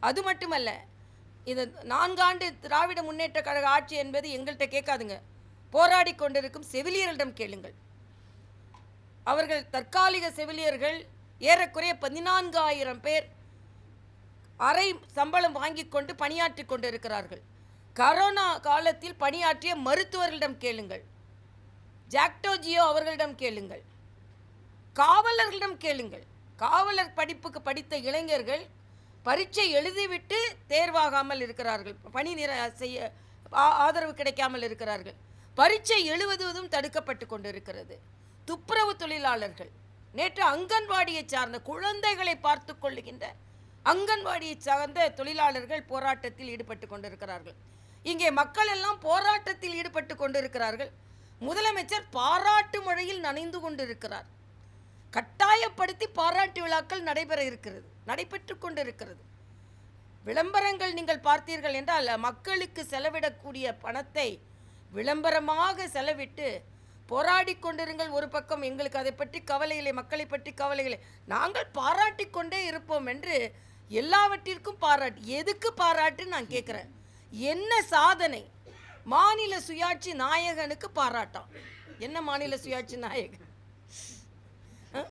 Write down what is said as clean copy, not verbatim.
அது மட்டுமல்ல, இது 4 ஆண்டு திராவிட முன்னேற்ற கழக ஆட்சி என்பது எங்கள்கிட்ட கேட்காதுங்க. போராடி கொண்டிருக்கும் செவிலியர்களிடம் கேளுங்கள். அவர்கள் தற்காலிக செவிலியர்கள் ஏறக்குறைய 14,000 பேர் அரை சம்பளம் வாங்கி கொண்டு பணியாற்றி கொண்டிருக்கிறார்கள். கரோனா காலத்தில் பணியாற்றிய மருத்துவர்களிடம் கேளுங்கள், ஜாக்டோ ஜியோ அவர்களிடம் கேளுங்கள், காவலர்களிடம் கேளுங்கள். காவலர் படிப்புக்கு படித்த இளைஞர்கள் பரீட்சை எழுதிவிட்டு தேர்வாகாமல் இருக்கிறார்கள், பணி செய்ய ஆதரவு கிடைக்காமல் இருக்கிறார்கள். பரீட்சை எழுதுவதும் தடுக்கப்பட்டு கொண்டிருக்கிறது. துப்புரவு தொழிலாளர்கள், நேற்று அங்கன்வாடியை சார்ந்த குழந்தைகளை பார்த்து கொள்ளுகின்ற அங்கன்வாடியை சார்ந்த தொழிலாளர்கள் போராட்டத்தில் ஈடுபட்டு கொண்டிருக்கிறார்கள். இங்கே மக்கள் எல்லாம் போராட்டத்தில் ஈடுபட்டு கொண்டிருக்கிறார்கள். முதலமைச்சர் பாராட்டு மழையில் நனைந்து கொண்டிருக்கிறார். கட்டாயப்படுத்தி பாராட்டு விழாக்கள் நடைபெற்று கொண்டிருக்கிறது. விளம்பரங்கள் நீங்கள் பார்த்தீர்கள் என்றால் மக்களுக்கு செலவிடக்கூடிய பணத்தை விளம்பரமாக செலவிட்டு போராடி கொண்டிருங்கள். ஒரு பக்கம் எங்களுக்கு அதை பற்றி கவலைகளை, மக்களை பற்றி கவலைகளை, நாங்கள் பாராட்டி கொண்டே இருப்போம் என்று எல்லாவற்றிற்கும் பாராட்டு. எதுக்கு பாராட்டு நான் கேட்குறேன். என்ன சாதனை? மாநில சுயாட்சி நாயகனுக்கு பாராட்டம். என்ன மாநில சுயாட்சி நாயகன்?